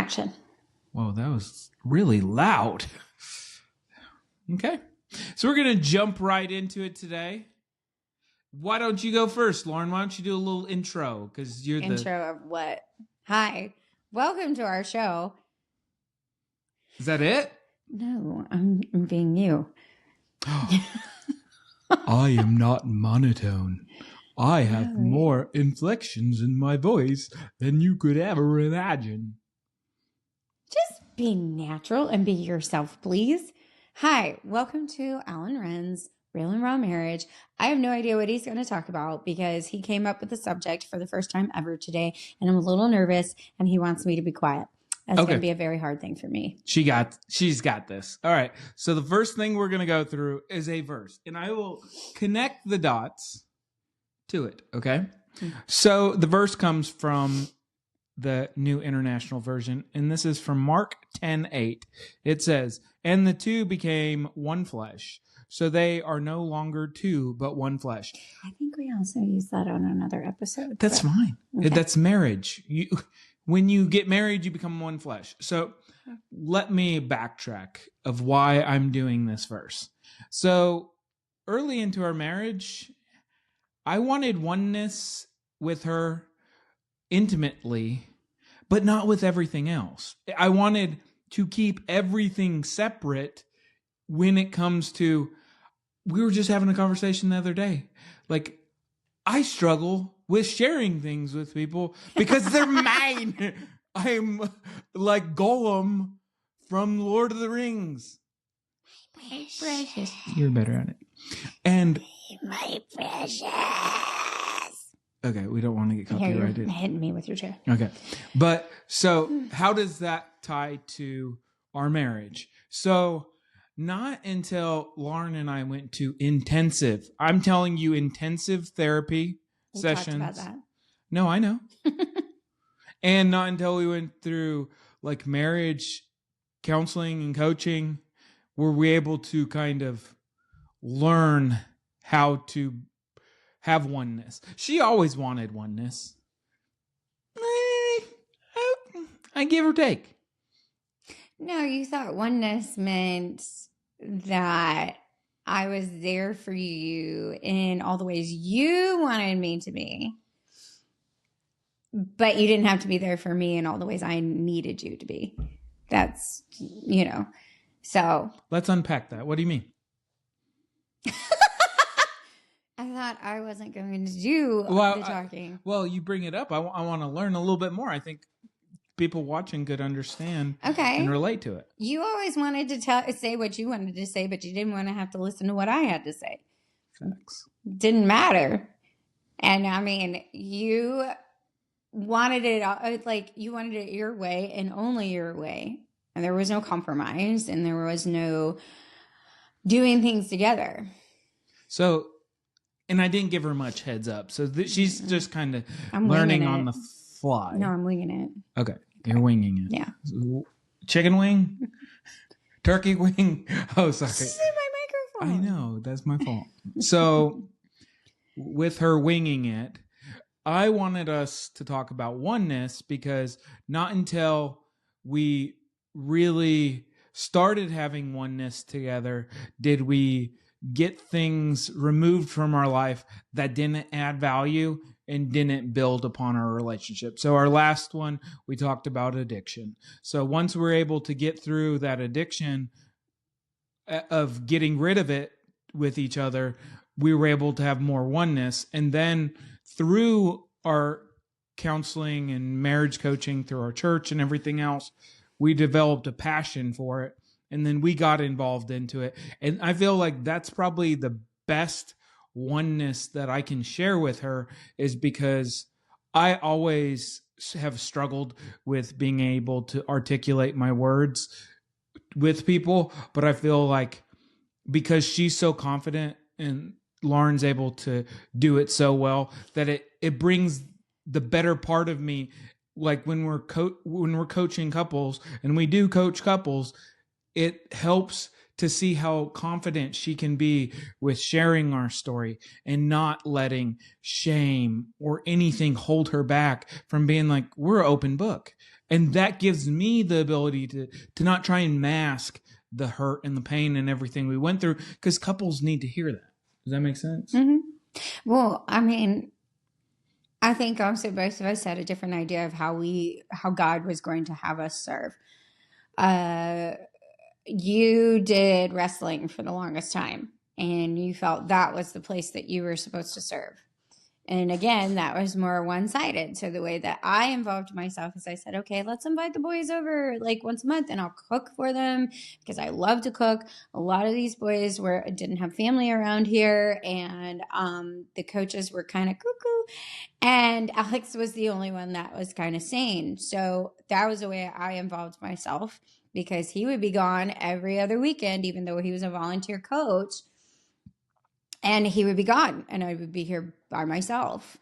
action. Whoa, that was really loud. Okay. So we're going to jump right into it today. Why don't you go first, Lauren? Why don't you do a little intro? Because you're Intro of what? Hi. Welcome to our show. Is that it? No, I'm being you. I am not monotone. I have more inflections in my voice than you could ever imagine. Just be natural and be yourself, please. Hi, welcome to Alan Wren's Real and Raw Marriage. I have no idea what he's going to talk about because he came up with the subject for the first time ever today, and I'm a little nervous, and he wants me to be quiet. That's going to be a very hard thing for me. She's got this. All right. So the first thing we're going to go through is a verse, and I will connect the dots to it. Okay. Mm-hmm. So the verse comes from the New International Version, and this is from Mark 10:8. It says, "And the two became one flesh. So they are no longer two, but one flesh." I think we also used that on another episode. That's fine. Okay. That's marriage. When you get married, you become one flesh. So let me backtrack of why I'm doing this verse. So early into our marriage, I wanted oneness with her intimately, but not with everything else. I wanted to keep everything separate when it comes to, we were just having a conversation the other day. Like, I struggle with sharing things with people because they're mine. I'm like Gollum from Lord of the Rings. My precious. You're better at it. And my precious. Okay, we don't want to get copyrighted. You're hitting me with your chair. Okay. But so how does that tie to our marriage? So not until Lauren and I went to intensive, I'm telling you, intensive therapy sessions. Talked about that. No, I know. And not until we went through like marriage counseling and coaching were we able to kind of learn how to have oneness. She always wanted oneness. I give or take. No, you thought oneness meant that I was there for you in all the ways you wanted me to be, but you didn't have to be there for me in all the ways I needed you to be. That's, so. Let's unpack that. What do you mean? I thought I wasn't going to do the talking. Well, you bring it up. I want to learn a little bit more. I think people watching could understand and relate to it. You always wanted to say what you wanted to say, but you didn't want to have to listen to what I had to say. Facts. Didn't matter. And I mean, you wanted it you wanted it your way and only your way. And there was no compromise and there was no doing things together. So, and I didn't give her much heads up. So she's just kind of learning on the fly. No, I'm winging it. Okay. You're winging it. Yeah. Chicken wing? Turkey wing? Oh, sorry. This is my microphone. I know. That's my fault. So with her winging it, I wanted us to talk about oneness because not until we really started having oneness together did we get things removed from our life that didn't add value and didn't build upon our relationship. So our last one, we talked about addiction. So once we're able to get through that addiction of getting rid of it with each other, we were able to have more oneness. And then through our counseling and marriage coaching, through our church and everything else, we developed a passion for it. And then we got involved into it. And I feel like that's probably the best oneness that I can share with her, is because I always have struggled with being able to articulate my words with people. But I feel like because she's so confident and Lauren's able to do it so well, that it brings the better part of me. Like when we're coaching couples, and we do coach couples, it helps to see how confident she can be with sharing our story and not letting shame or anything hold her back from being like, we're an open book. And that gives me the ability to not try and mask the hurt and the pain and everything we went through, because couples need to hear that. Does that make sense? Mm-hmm. Well, I mean, I think also both of us had a different idea of how God was going to have us serve. You did wrestling for the longest time, and you felt that was the place that you were supposed to serve. And again, that was more one-sided. So the way that I involved myself is I said, okay, let's invite the boys over like once a month and I'll cook for them because I love to cook. A lot of these boys didn't have family around here, and the coaches were kind of cuckoo. And Alex was the only one that was kind of sane. So that was the way I involved myself, because he would be gone every other weekend, even though he was a volunteer coach. And he would be gone, and I would be here by myself.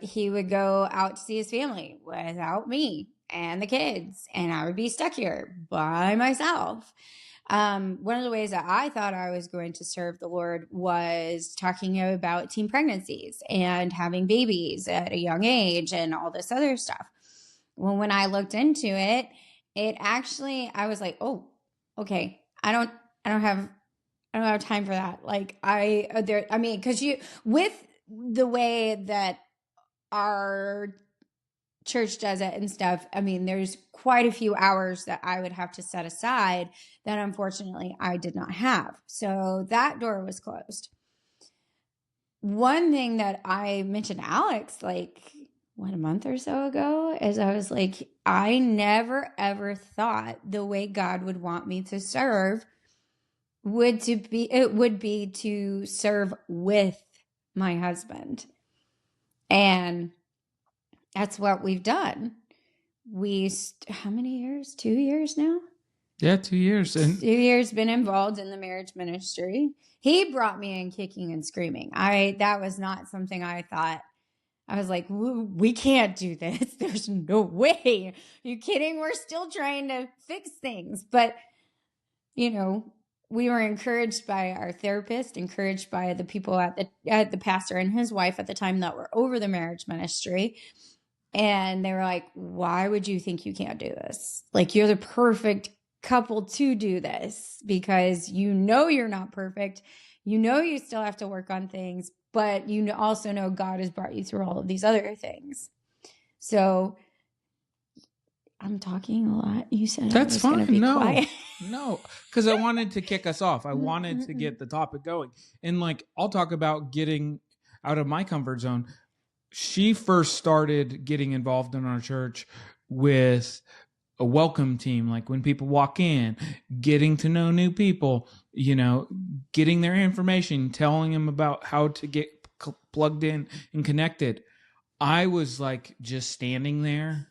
He would go out to see his family without me and the kids, and I would be stuck here by myself. One of the ways that I thought I was going to serve the Lord was talking about teen pregnancies and having babies at a young age and all this other stuff. Well, when I looked into it, I was like, oh, okay, I don't have time for that. Like because with the way that our church does it and stuff, I mean, there's quite a few hours that I would have to set aside that unfortunately I did not have. So that door was closed. One thing that I mentioned to Alex, like a month or so ago, is I was like, I never ever thought the way God would want me to serve would be to serve with my husband. And that's what we've done. How many years? 2 years now? Yeah, 2 years. And 2 years been involved in the marriage ministry. He brought me in kicking and screaming. That was not something I thought. I was like, we can't do this. There's no way. Are you kidding? We're still trying to fix things. But, we were encouraged by our therapist, encouraged by the people at the pastor and his wife at the time that were over the marriage ministry. And they were like, why would you think you can't do this? Like, you're the perfect couple to do this, because you're not perfect. You still have to work on things, but you also know God has brought you through all of these other things. So I'm talking a lot. You said that's I was going to be quiet. No, because I wanted to kick us off. I wanted to get the topic going. And I'll talk about getting out of my comfort zone. She first started getting involved in our church with a welcome team. Like when people walk in, getting to know new people, getting their information, telling them about how to get plugged in and connected. I was just standing there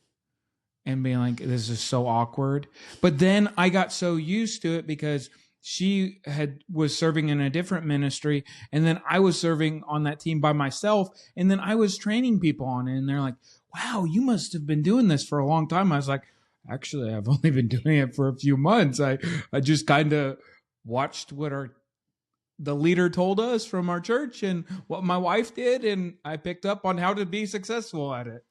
and being like, this is so awkward. But then I got so used to it because she was serving in a different ministry, and then I was serving on that team by myself, and then I was training people on it, and they're like, wow, you must have been doing this for a long time. I was like, actually, I've only been doing it for a few months. I just kind of watched what the leader told us from our church and what my wife did, and I picked up on how to be successful at it.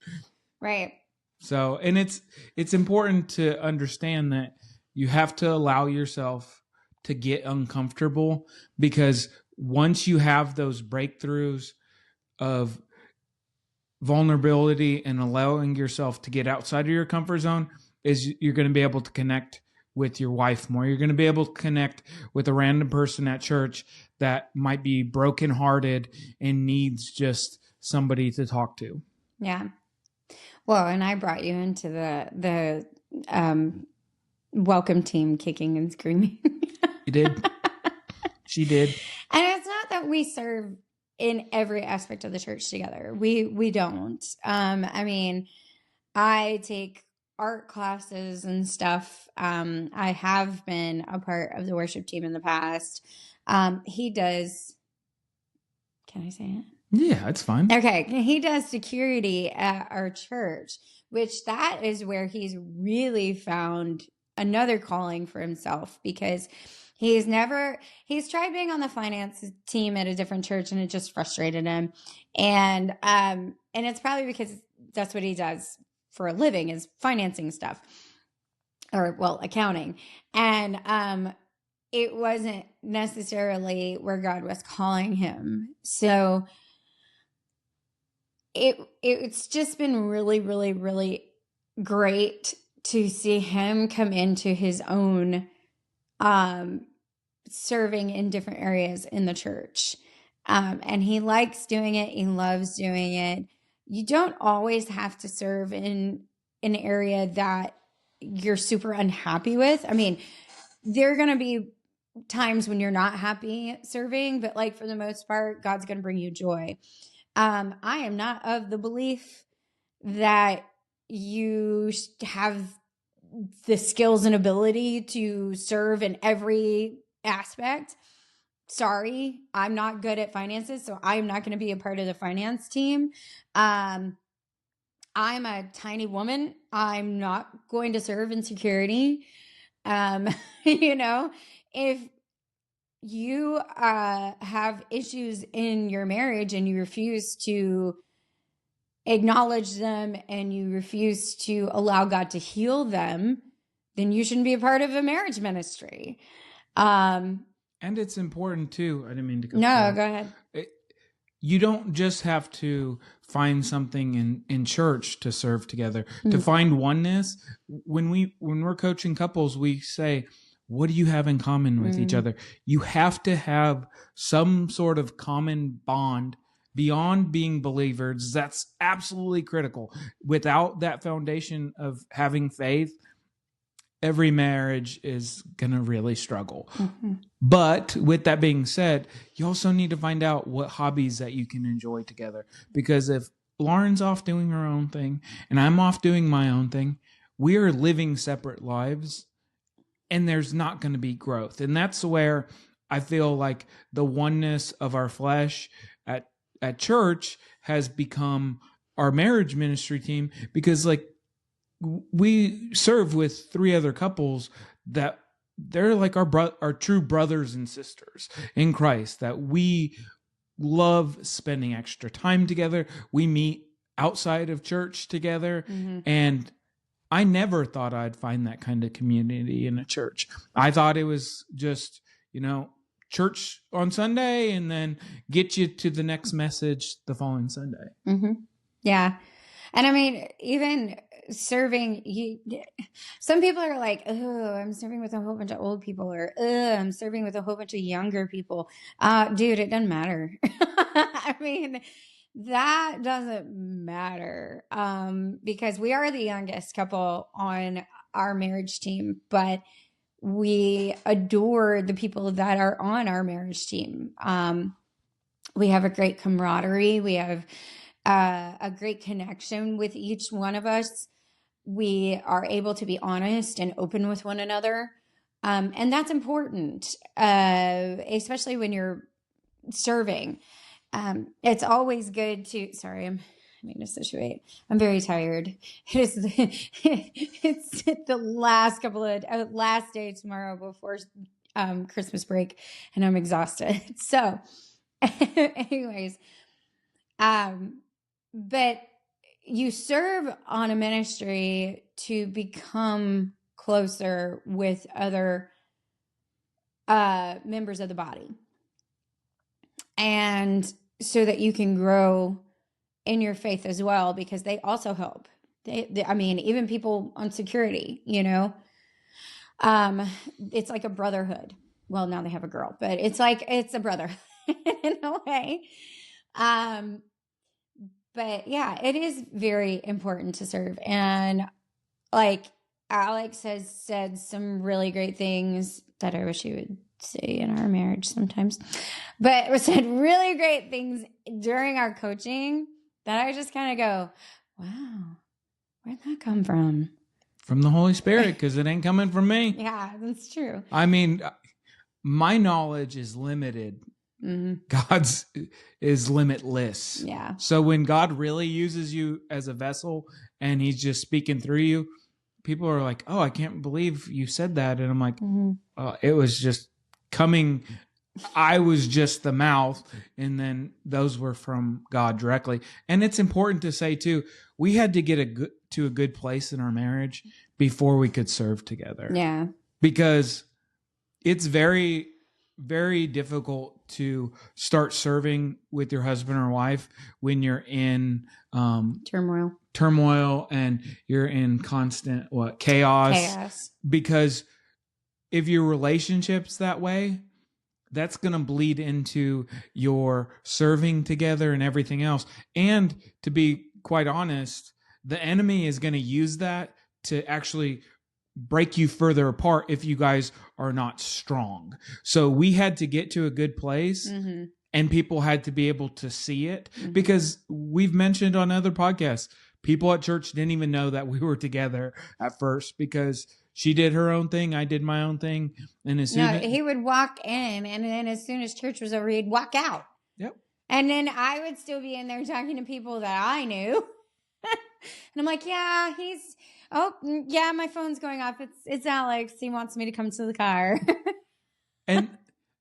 Right. So, and it's important to understand that you have to allow yourself to get uncomfortable, because once you have those breakthroughs of vulnerability and allowing yourself to get outside of your comfort zone, is you're going to be able to connect with your wife more. You're going to be able to connect with a random person at church that might be brokenhearted and needs just somebody to talk to. Yeah. Well, and I brought you into the welcome team kicking and screaming. You did. She did. And it's not that we serve in every aspect of the church together. We don't. I mean, I take art classes and stuff. I have been a part of the worship team in the past. He does. Can I say it? Yeah, it's fine. Okay. He does security at our church, which that is where he's really found another calling for himself, because He's tried being on the finance team at a different church and it just frustrated him. And it's probably because that's what he does for a living, is financing stuff, or well, accounting. And it wasn't necessarily where God was calling him. So it's just been really, really, really great to see him come into his own serving in different areas in the church. And he likes doing it. He loves doing it. You don't always have to serve in an area that you're super unhappy with. I mean, there are going to be times when you're not happy serving, but like for the most part, God's going to bring you joy. I am not of the belief that you have the skills and ability to serve in every aspect. Sorry, I'm not good at finances, so I'm not going to be a part of the finance team. I'm a tiny woman. I'm not going to serve in security. If you have issues in your marriage and you refuse to acknowledge them and you refuse to allow God to heal them, then you shouldn't be a part of a marriage ministry. And it's important too. I didn't mean to go. No, go ahead. You don't just have to find something in church to serve together, to find oneness. When we're coaching couples, we say, what do you have in common with each other? You have to have some sort of common bond beyond being believers. That's absolutely critical. Without that foundation of having faith, every marriage is going to really struggle. But with that being said, you also need to find out what hobbies that you can enjoy together. Because if Lauren's off doing her own thing and I'm off doing my own thing, we are living separate lives and there's not going to be growth. And that's where I feel like the oneness of our flesh at church has become our marriage ministry team, because like we serve with 3 other couples that they're like our true brothers and sisters in Christ, that we love spending extra time together. We meet outside of church together. And I never thought I'd find that kind of community in a church. I thought it was just, church on Sunday and then get you to the next message the following Sunday. Yeah. And I mean, even serving, some people are like, oh, I'm serving with a whole bunch of old people, or I'm serving with a whole bunch of younger people. Dude, it doesn't matter. I mean, that doesn't matter, because we are the youngest couple on our marriage team, but we adore the people that are on our marriage team. We have a great camaraderie. We have a great connection with each one of us. We are able to be honest and open with one another. And that's important, especially when you're serving. It's always good to, sorry, I'm having to situate. I'm very tired. It's the last day tomorrow before Christmas break, and I'm exhausted. So anyways, but you serve on a ministry to become closer with other members of the body, and so that you can grow in your faith as well, because they also help. I mean, even people on security, it's like a brotherhood. Well, now they have a girl, but it's a brotherhood in a way. But yeah, it is very important to serve. And like Alex has said some really great things that I wish he would say in our marriage sometimes, but we said really great things during our coaching that I just kind of go, wow, where'd that come from? From the Holy Spirit, because it ain't coming from me. Yeah, that's true. I mean, my knowledge is limited. God's is limitless. Yeah. So when God really uses you as a vessel and he's just speaking through you, people are like, oh, I can't believe you said that. And I'm like, it was just coming. I was just the mouth, and then those were from God directly. And it's important to say too, we had to get to a good place in our marriage before we could serve together. Yeah. Because it's very, very difficult to start serving with your husband or wife when you're in turmoil and you're in constant chaos. Because if your relationship's that way, that's going to bleed into your serving together and everything else. And to be quite honest, the enemy is going to use that to actually break you further apart if you guys are not strong. So we had to get to a good place, and people had to be able to see it, because we've mentioned on other podcasts, people at church didn't even know that we were together at first, because she did her own thing, I did my own thing, and he would walk in, and then as soon as church was over, he'd walk out. Yep. And then I would still be in there talking to people that I knew, and I'm like, yeah, my phone's going off. It's Alex. He wants me to come to the car. And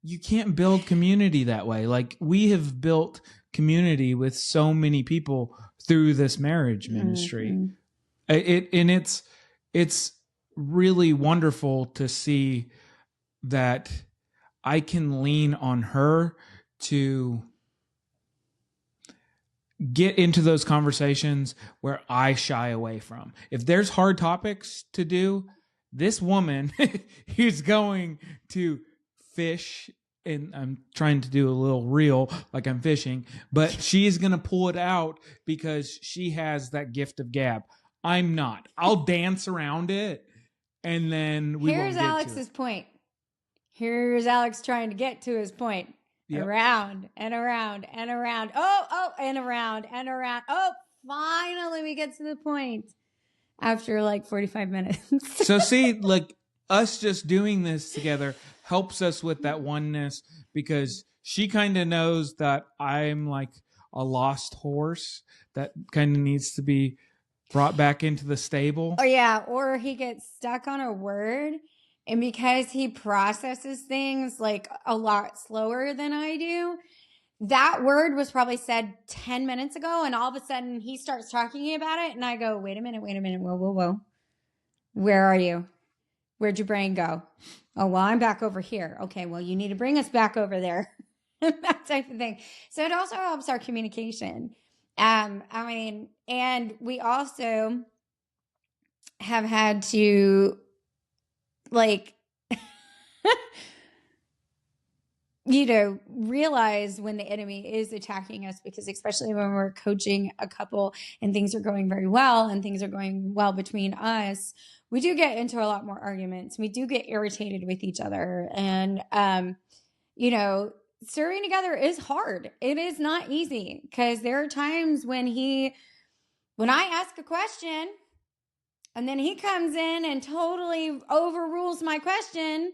you can't build community that way. Like, we have built community with so many people through this marriage ministry. It's really wonderful to see that I can lean on her to get into those conversations where I shy away from. If there's hard topics to do, this woman is going to fish, and I'm trying to do a little reel like I'm fishing, but she's going to pull it out because she has that gift of gab. I'm not. I'll dance around it, and then here's Alex's point. Here's Alex trying to get to his point. Yep. Around and around and around. Oh, and around and around. Oh, finally we get to the point after like 45 minutes. So see, like, us just doing this together helps us with that oneness, because she kind of knows that I'm like a lost horse that kind of needs to be brought back into the stable. Oh yeah, or he gets stuck on a word, and because he processes things like a lot slower than I do, that word was probably said 10 minutes ago, and all of a sudden he starts talking about it, and I go, wait a minute, whoa. Where are you? Where'd your brain go? Oh, well, I'm back over here. Okay, well, you need to bring us back over there. That type of thing. So it also helps our communication. And we also have had to, like, realize when the enemy is attacking us, because especially when we're coaching a couple and things are going very well and things are going well between us, we do get into a lot more arguments. We do get irritated with each other. And, serving together is hard. It is not easy, because there are times when I ask a question and then he comes in and totally overrules my question.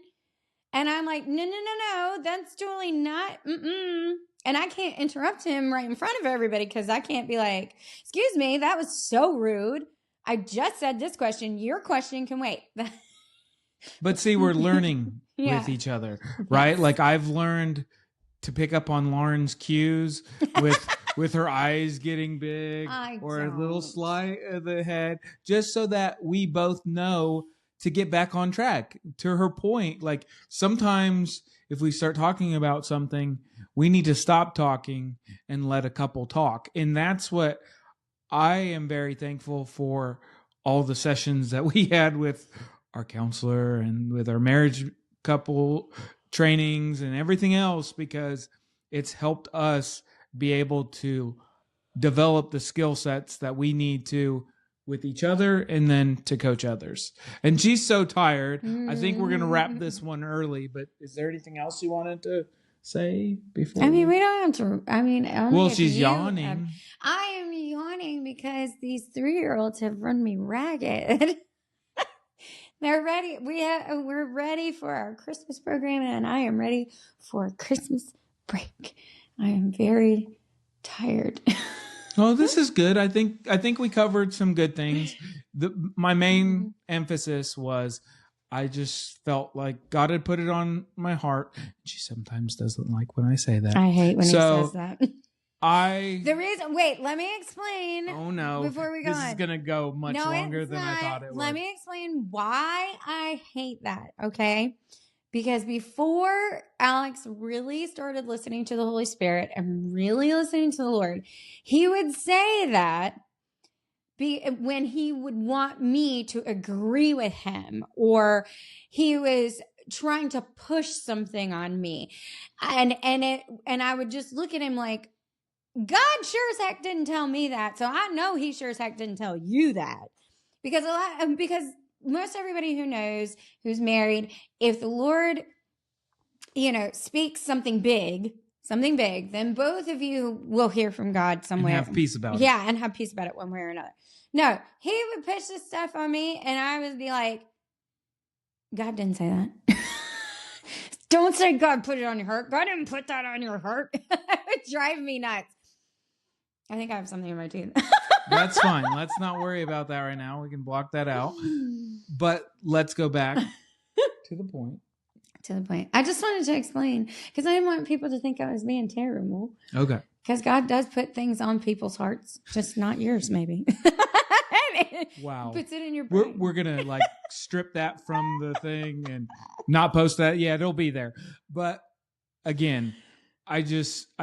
And I'm like, no, that's totally not. And I can't interrupt him right in front of everybody, because I can't be like, excuse me, that was so rude. I just said this question. Your question can wait. But see, we're learning with each other, right? Yes. Like, I've learned to pick up on Lauren's cues with her eyes getting big or a little slight of the head, just so that we both know to get back on track. To her point, like, sometimes if we start talking about something, we need to stop talking and let a couple talk. And that's what I am very thankful for, all the sessions that we had with our counselor and with our marriage couple trainings and everything else, because it's helped us be able to develop the skill sets that we need to with each other and then to coach others. And she's so tired. I think we're going to wrap this one early, but is there anything else you wanted to say before? We don't have to. Well, she's yawning. I am yawning because these 3-year-olds have run me ragged. They're ready. We're ready for our Christmas program, and I am ready for Christmas break. I am very tired. Oh, this is good. I think we covered some good things. My main emphasis was I just felt like God had put it on my heart. She sometimes doesn't like when I say that. I hate when he says that. The reason, wait, let me explain. Oh no. Before we go This is on. going to go much longer than I not. thought it would. Let me explain why I hate that, okay? Because before Alex really started listening to the Holy Spirit and really listening to the Lord, he would say that when he would want me to agree with him, or he was trying to push something on me. And I would just look at him like, God sure as heck didn't tell me that. So I know he sure as heck didn't tell you that. Because most everybody who knows, who's married, if the Lord, speaks something big, then both of you will hear from God somewhere. And have peace about it. Yeah, and have peace about it one way or another. No, he would push this stuff on me, and I would be like, God didn't say that. Don't say God put it on your heart. God didn't put that on your heart. It would drive me nuts. I think I have something in my teeth. That's fine. Let's not worry about that right now. We can block that out. But let's go back to the point. I just wanted to explain because I didn't want people to think I was being terrible. Okay. Because God does put things on people's hearts, just not yours, maybe. Wow. Puts it in your brain. We're going to strip that from the thing and not post that. Yeah, it'll be there. But again, I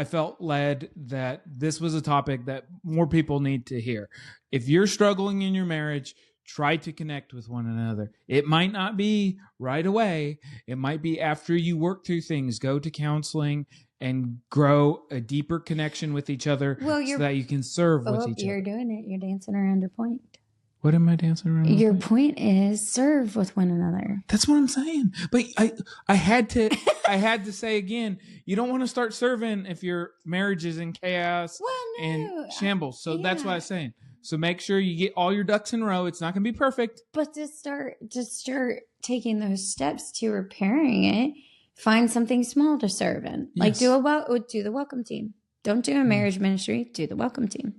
felt led that this was a topic that more people need to hear. If you're struggling in your marriage, try to connect with one another. It might not be right away. It might be after you work through things. Go to counseling and grow a deeper connection with each other so that you can serve with each other. You're doing it. You're dancing around your point. What am I dancing around? Your point is serve with one another. That's what I'm saying. But I had to say again, you don't want to start serving if your marriage is in chaos and shambles. So that's what I'm saying. So make sure you get all your ducks in a row. It's not going to be perfect. But to start taking those steps to repairing it, find something small to serve in. Yes. Like do the welcome team. Don't do a marriage ministry. Do the welcome team.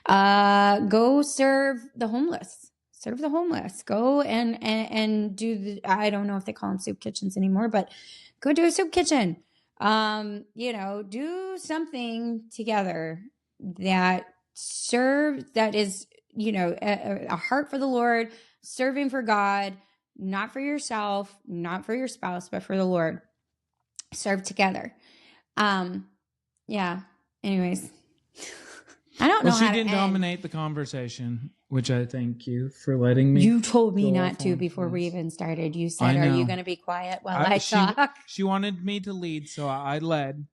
Go serve the homeless. Serve the homeless. Go and do I don't know if they call them soup kitchens anymore, but go do a soup kitchen. Do something together that serves, that is, a heart for the Lord, serving for God, not for yourself, not for your spouse, but for the Lord. Serve together. Yeah. Anyways, I don't know how to she didn't dominate the conversation, which I thank you for letting me. You told me not to before we even started. You said, are you going to be quiet while I talk? She wanted me to lead, so I led.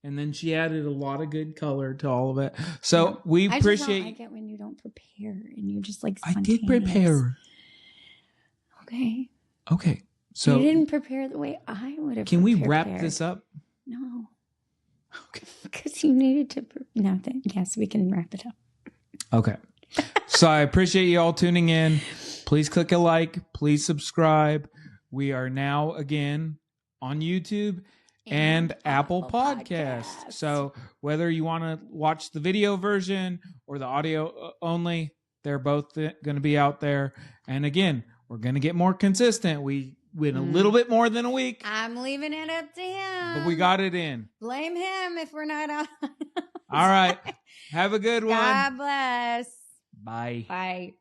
And then she added a lot of good color to all of it. So we appreciate. I just don't like it when you don't prepare and you just I did prepare. Okay. So you didn't prepare the way I would have. Can we wrap this up? No. Okay. Because you needed to. Nothing. Yes, we can wrap it up. Okay. So I appreciate you all tuning in. Please click a like. Please subscribe. We are now again on YouTube and Apple Podcasts. So whether you want to watch the video version or the audio only, they're both going to be out there. And again, we're going to get more consistent. We went a little bit more than a week. I'm leaving it up to him. But we got it in. Blame him if we're not on. All right. Have a good one. God bless. Bye. Bye.